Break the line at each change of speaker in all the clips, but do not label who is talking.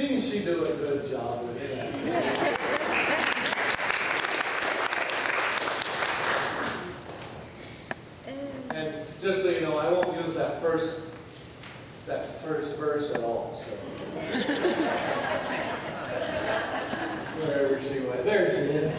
Didn't she do a good job with it? And just so you know, I won't use that first verse at all. So wherever she went, there she is.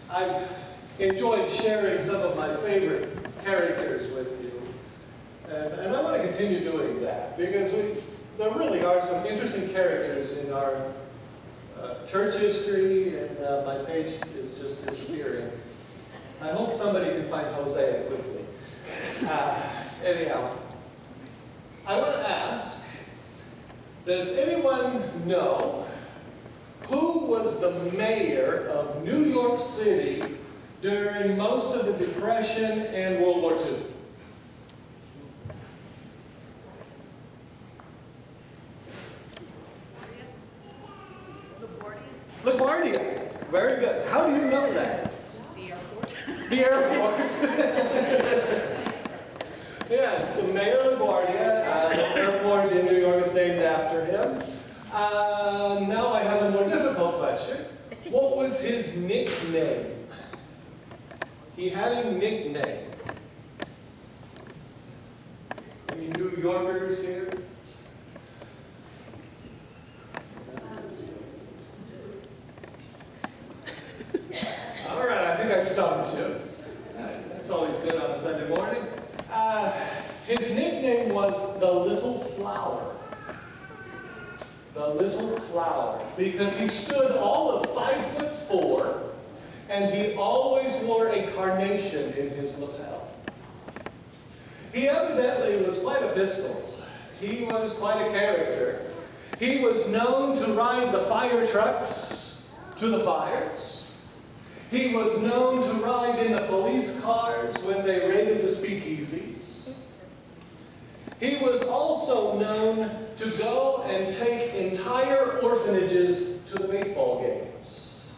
I've enjoyed sharing some of my favorite characters with you, and I want to continue doing that because there really are some interesting characters in our church history, and my page is just disappearing. I hope somebody can find Hosea quickly. Anyhow, I want to ask, does anyone know who was the mayor of New York City during most of the Depression and World War II? LaGuardia. Very good. How do you know that?
The airport.
The airport. Yes, so Mayor LaGuardia. The airport in New York is named after him. Now I have a more difficult question. What was his nickname? He had a nickname. Any New Yorkers here? All right, I think I've stumped you. That's always good on a Sunday morning. His nickname was the Little Flower. The Little Flower, because he stood all of 5'4", and he always wore a carnation in his lapel. He evidently was quite a pistol. He was quite a character. He was known to ride the fire trucks to the fires. He was known to ride in the police cars when they raided the speakeasies. He was also known to go and take entire orphanages to the baseball games.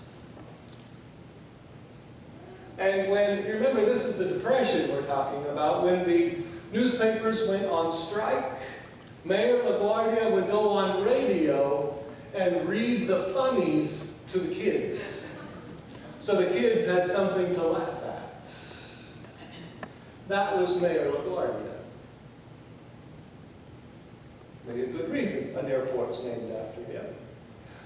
And when, remember, this is the Depression we're talking about, when the newspapers went on strike, Mayor LaGuardia would go on radio and read the funnies to the kids. So the kids had something to laugh at. That was Mayor LaGuardia. Maybe a good reason an airport's named after him.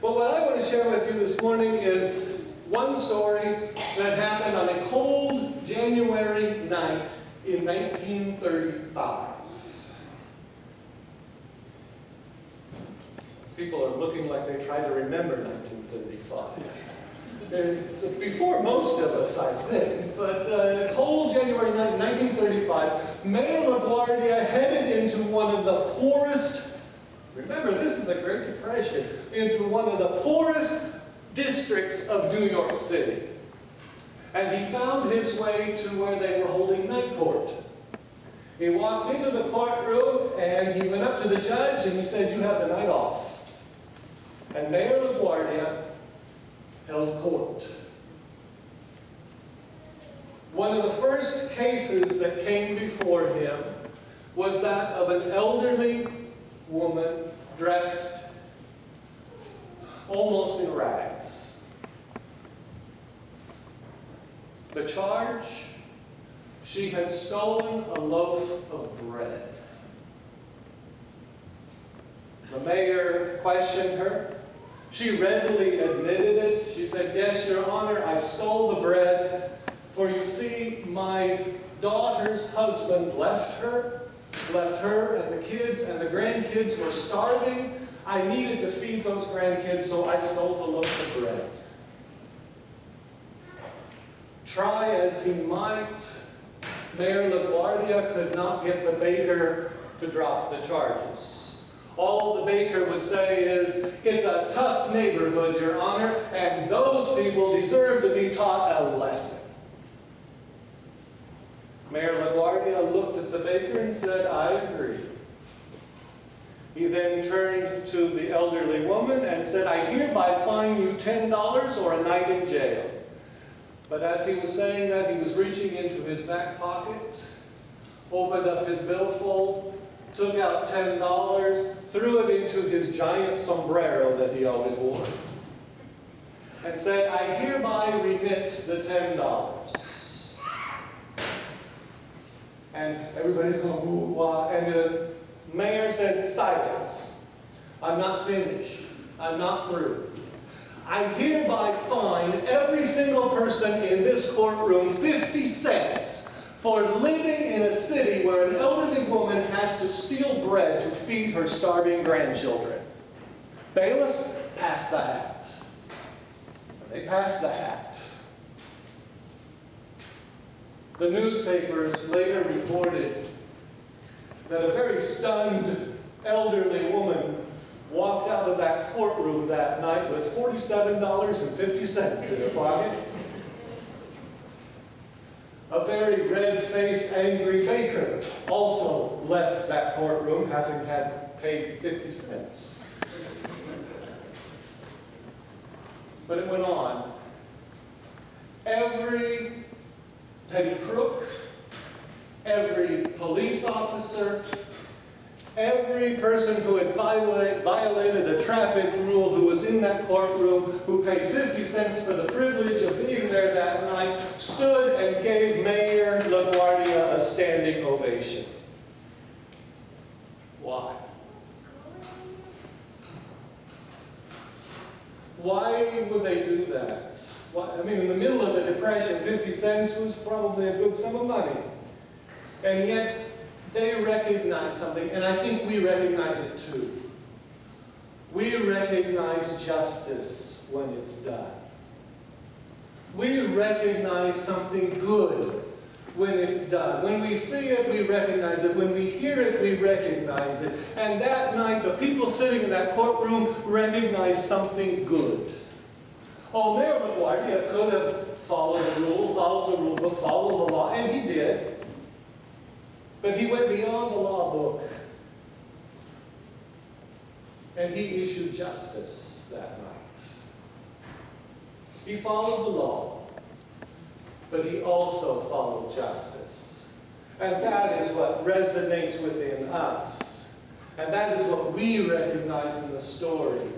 But what I want to share with you this morning is one story that happened on a cold January night in 1935. People are looking like they try to remember 1935. It's before most of us, I think, but cold January night, 1935, Mayor LaGuardia headed into one of the poorest, remember this is the Great Depression, into one of the poorest districts of New York City. And he found his way to where they were holding night court. He walked into the courtroom and he went up to the judge and he said, "You have the night off." And Mayor LaGuardia held court. One of the first cases that came before him was that of an elderly woman dressed almost in rags. The charge? She had stolen a loaf of bread. The mayor questioned her. She readily admitted it. She said, "Yes, Your Honor, I stole the bread. For you see, my daughter's husband left her and the kids and the grandkids were starving. I needed to feed those grandkids, so I stole the loaf of bread." Try as he might, Mayor LaGuardia could not get the baker to drop the charges. All the baker would say is, "It's a tough neighborhood, Your Honor, and those people deserve to be taught a lesson." Mayor LaGuardia looked at the baker and said, "I agree." He then turned to the elderly woman and said, "I hereby fine you $10 or a night in jail." But as he was saying that, he was reaching into his back pocket, opened up his billfold, took out $10, threw it into his giant sombrero that he always wore, and said, "I hereby remit the $10. And everybody's going, "Ooh, why?" And the mayor said, "Silence. I'm not finished. I'm not through. I hereby fine every single person in this courtroom 50 cents for living in a city where an elderly woman has to steal bread to feed her starving grandchildren." Bailiff, pass the hat. They passed the hat. The newspapers later reported that a very stunned elderly woman walked out of that courtroom that night with $47.50 in her pocket. A very red-faced, angry baker also left that courtroom having had paid 50 cents. But it went on. Every petty crook, every police officer, every person who had violated a traffic rule who was in that courtroom, who paid 50 cents for the privilege of being there that night, stood and gave Mayor LaGuardia a standing ovation. Why? Why would they do that? I mean, in the middle of the Depression, 50 cents was probably a good sum of money. And yet, they recognize something, and I think we recognize it too. We recognize justice when it's done. We recognize something good when it's done. When we see it, we recognize it. When we hear it, we recognize it. And that night, the people sitting in that courtroom recognized something good. Oh, Mayor LaGuardia could have followed the rule book, followed the law, and he did. But he went beyond the law book. And he issued justice that night. He followed the law, but he also followed justice. And that is what resonates within us. And that is what we recognize in the story.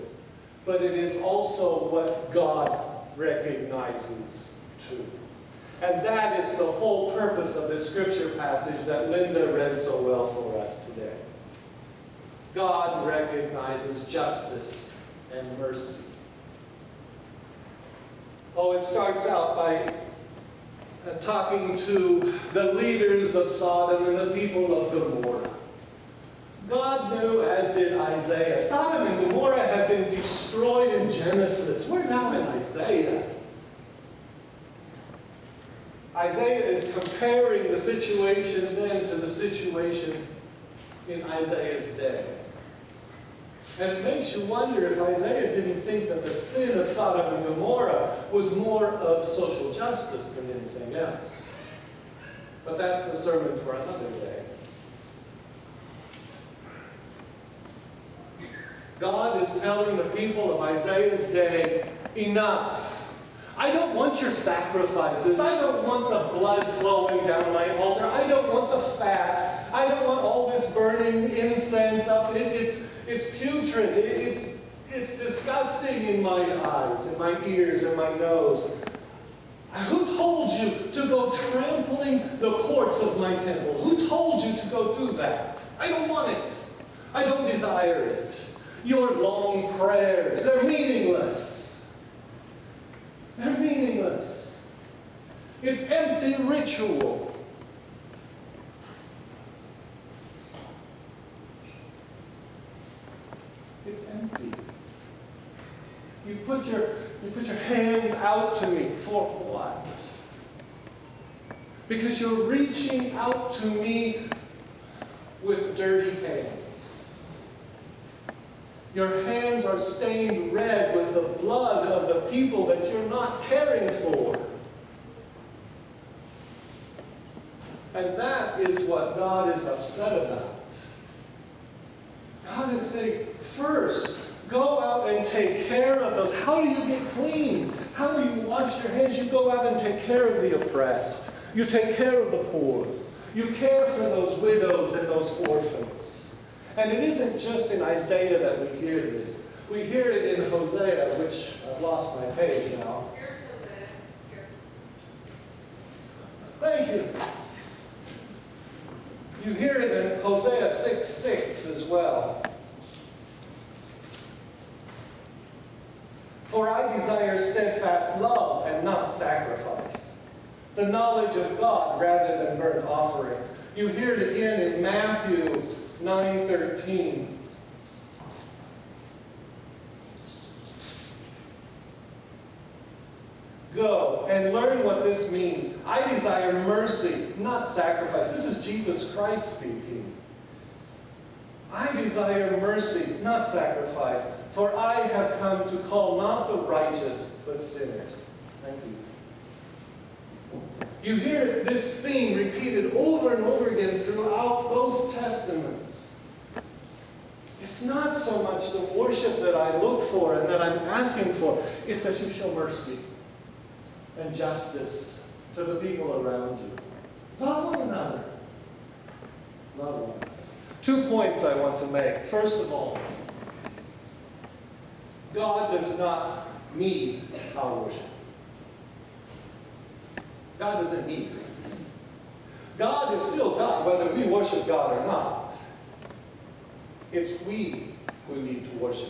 But it is also what God recognizes too. And that is the whole purpose of this scripture passage that Linda read so well for us today. God recognizes justice and mercy. Oh, it starts out by talking to the leaders of Sodom and the people of Gomorrah. God knew, as did Isaiah, Sodom and Gomorrah had been destroyed in Genesis. We're now in Isaiah. Isaiah is comparing the situation then to the situation in Isaiah's day. And it makes you wonder if Isaiah didn't think that the sin of Sodom and Gomorrah was more of social justice than anything else. But that's a sermon for another day. God is telling the people of Isaiah's day, enough. I don't want your sacrifices. I don't want the blood flowing down my altar. I don't want the fat. I don't want all this burning incense up. It's putrid. It's disgusting in my eyes, in my ears, and my nose. Who told you to go trampling the courts of my temple? Who told you to go do that? I don't want it. I don't desire it. Your long prayers, they're meaningless. They're meaningless. It's empty ritual. It's empty. You put your hands out to me for what? Because you're reaching out to me with dirty hands. Your hands are stained red with the blood of the people that you're not caring for. And that is what God is upset about. God is saying, first, go out and take care of those. How do you get clean? How do you wash your hands? You go out and take care of the oppressed. You take care of the poor. You care for those widows and those orphans. And it isn't just in Isaiah that we hear this. We hear it in Hosea, which I've lost my page now.
Here's Hosea. Here.
Thank you. You hear it in Hosea 6:6 as well. For I desire steadfast love and not sacrifice, the knowledge of God rather than burnt offerings. You hear it again in Matthew 9:13. Go and learn what this means. I desire mercy, not sacrifice. This is Jesus Christ speaking. I desire mercy, not sacrifice, for I have come to call not the righteous, but sinners. Thank you. You hear this theme repeated over and over again throughout both Testaments. It's not so much the worship that I look for and that I'm asking for. It's that you show mercy and justice to the people around you. Love one another. Love one another. 2 points I want to make. First of all, God does not need our worship. God doesn't need it. God is still God, whether we worship God or not. It's we who need to worship.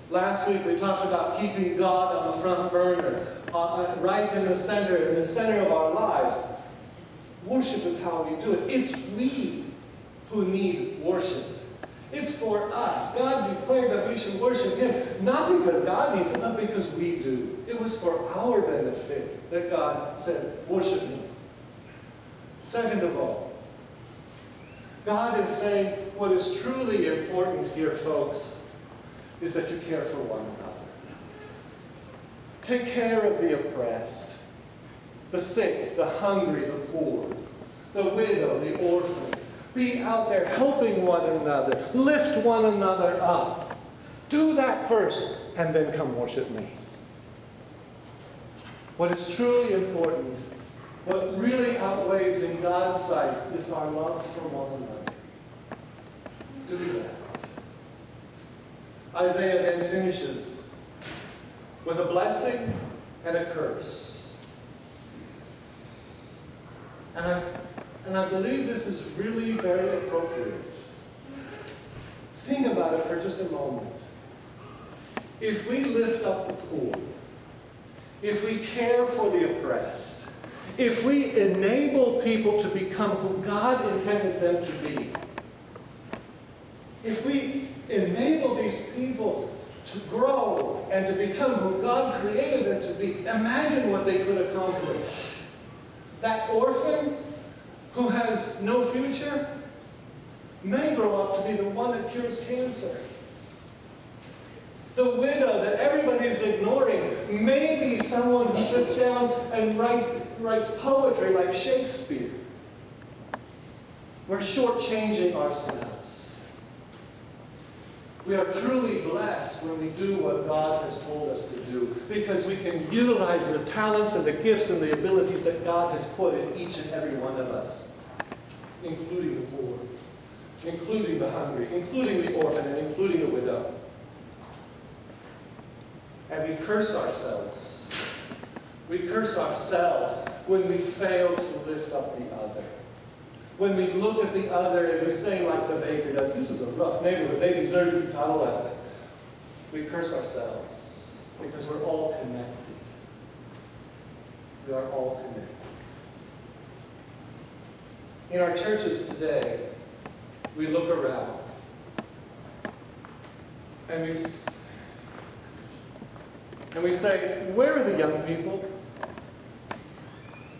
Last week we talked about keeping God on the front burner, right in the center of our lives. Worship is how we do it. It's we who need worship. It's for us. God declared that we should worship Him, not because God needs it, but because we do. It was for our benefit that God said, worship me. Second of all, God is saying what is truly important here, folks, is that you care for one another. Take care of the oppressed, the sick, the hungry, the poor, the widow, the orphan. Be out there helping one another. Lift one another up. Do that first, and then come worship me. What is truly important, what really outweighs in God's sight, is our love for one another. Do that. Isaiah then finishes with a blessing and a curse. And I believe this is really very appropriate. Think about it for just a moment. If we lift up the poor, if we care for the oppressed, if we enable people to become who God intended them to be, if we enable these people to grow and to become who God created them to be, imagine what they could accomplish. That orphan who has no future may grow up to be the one that cures cancer. The widow that everybody's ignoring may be someone who sits down and writes poetry like Shakespeare. We're shortchanging ourselves. We are truly blessed when we do what God has told us to do, because we can utilize the talents and the gifts and the abilities that God has put in each and every one of us, including the poor, including the hungry, including the orphan, and including the widow. And we curse ourselves. We curse ourselves when we fail to lift up the other. When we look at the other and we say like the baker does, this is a rough neighborhood, they deserve to be taught a lesson. We curse ourselves because we're all connected. We are all connected. In our churches today, we look around and we say, where are the young people?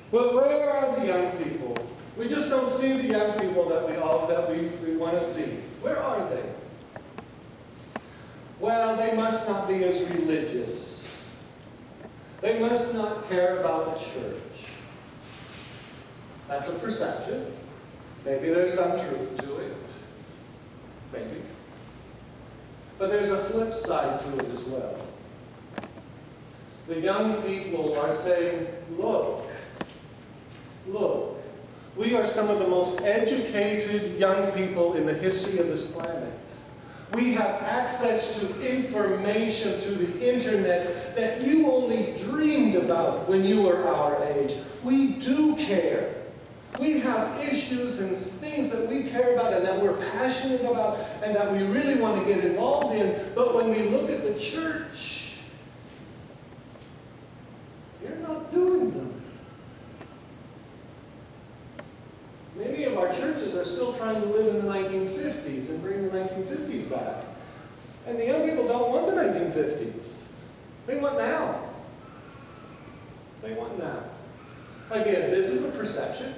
Well, where are the young people? We just don't see the young people that we want to see. Where are they? Well, they must not be as religious. They must not care about the church. That's a perception. Maybe there's some truth to it. Maybe. But there's a flip side to it as well. The young people are saying, look,
We are some of the most educated young people in the history of this planet. We have access to information through the internet that you only dreamed about when you were our age. We do care. We have issues and things that we care about and that we're passionate about and that we really want to get involved in. But when we look at the church, you're not doing them. Many of our churches are still trying to live in the 1950s and bring the 1950s back. And the young people don't want the 1950s. They want now. They want now. Again, this is a perception.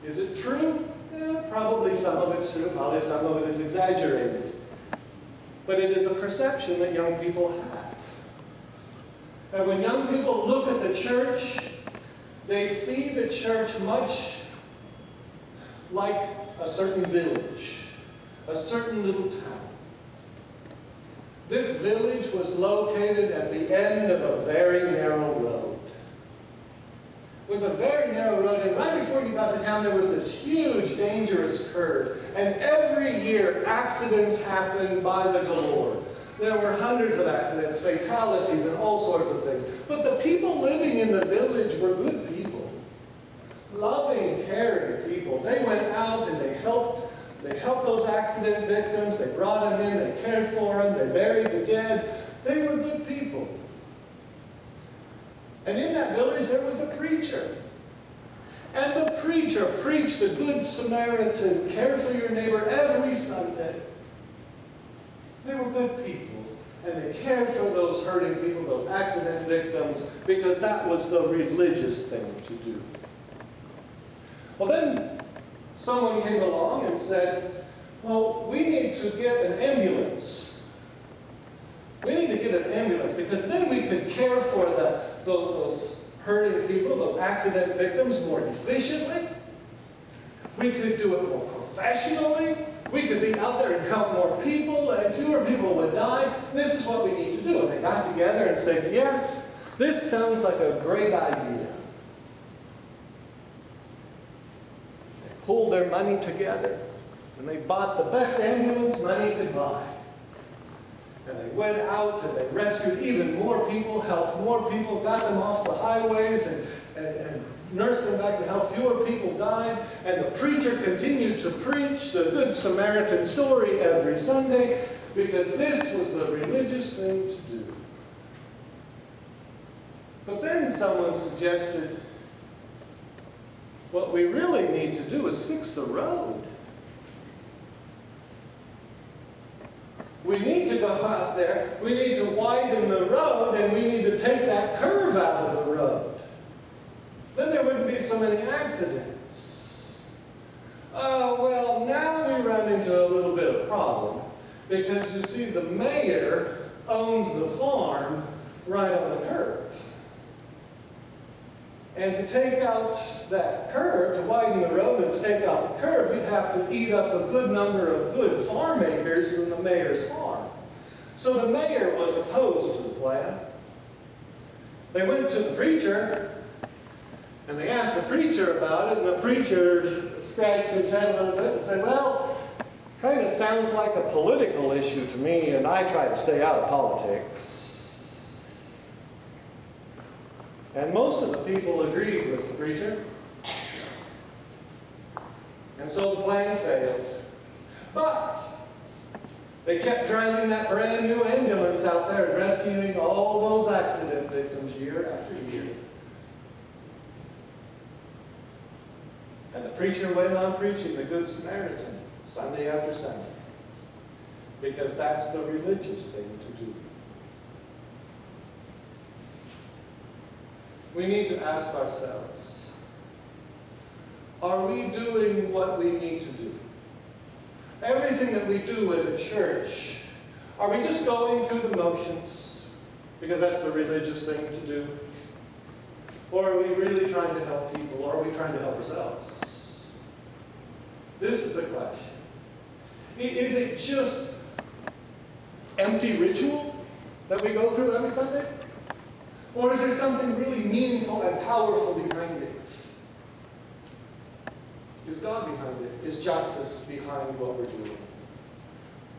Is it true? Yeah, probably some of it's true. Probably some of it is exaggerated. But it is a perception that young people have. And when young people look at the church, they see the church much like a certain village, a certain little town. This village was located at the end of a very narrow road. It was a very narrow road, and right before you got to town, there was this huge, dangerous curve. And every year, accidents happened by the galore. There were hundreds of accidents, fatalities, and all sorts of things. But the people living in the village were good people. Loving, caring people. They went out and they helped those accident victims. They brought them in, they cared for them, they buried the dead. They were good people. And in that village there was a preacher. And the preacher preached the Good Samaritan, care for your neighbor every Sunday. They were good people. And they cared for those hurting people, those accident victims, because that was the religious thing to do. Well, then someone came along and said, well, we need to get an ambulance. We need to get an ambulance because then we could care for those hurting people, those accident victims more efficiently. We could do it more professionally. We could be out there and help more people, and fewer people would die. This is what we need to do. And they got together and said, yes, this sounds like a great idea. Pulled their money together, and they bought the best ambulance money could buy. And they went out and they rescued even more people, helped more people, got them off the highways and nursed them back to health. Fewer people died, and the preacher continued to preach the Good Samaritan story every Sunday because this was the religious thing to do. But then someone suggested, what we really need to do is fix the road. We need to go out there, we need to widen the road, and we need to take that curve out of the road. Then there wouldn't be so many accidents. Well, now we run into a little bit of problem, because you see the mayor owns the farm right on the curve. And to take out that curve, to widen the road and to take out the curve, you'd have to eat up a good number of good farm acres in the mayor's farm. So the mayor was opposed to the plan. They went to the preacher, and they asked the preacher about it, and the preacher scratched his head a little bit and said, well, kind of sounds like a political issue to me, and I try to stay out of politics. And most of the people agreed with the preacher. And so the plan failed. But they kept driving that brand new ambulance out there and rescuing all those accident victims year after year. And the preacher went on preaching the Good Samaritan Sunday after Sunday. Because that's the religious thing to do. We need to ask ourselves, are we doing what we need to do? Everything that we do as a church, are we just going through the motions because that's the religious thing to do? Or are we really trying to help people, or are we trying to help ourselves? This is the question. Is it just empty ritual that we go through every Sunday? Or is there something really meaningful and powerful behind it? Is God behind it? Is justice behind what we're doing?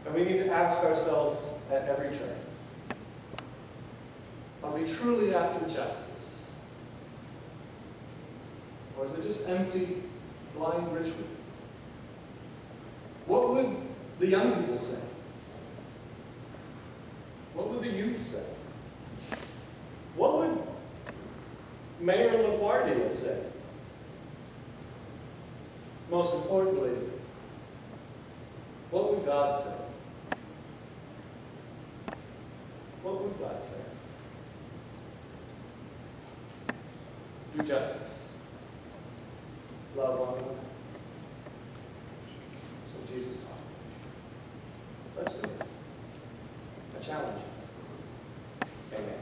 And we need to ask ourselves at every turn, are we truly after justice? Or is it just empty, blind ritual? What would the young people say? What would the youth say? What would Mayor LaGuardia say? Most importantly, what would God say? What would God say? Do justice. Love one another. So Jesus taught. Let's do it. I challenge you. Amen.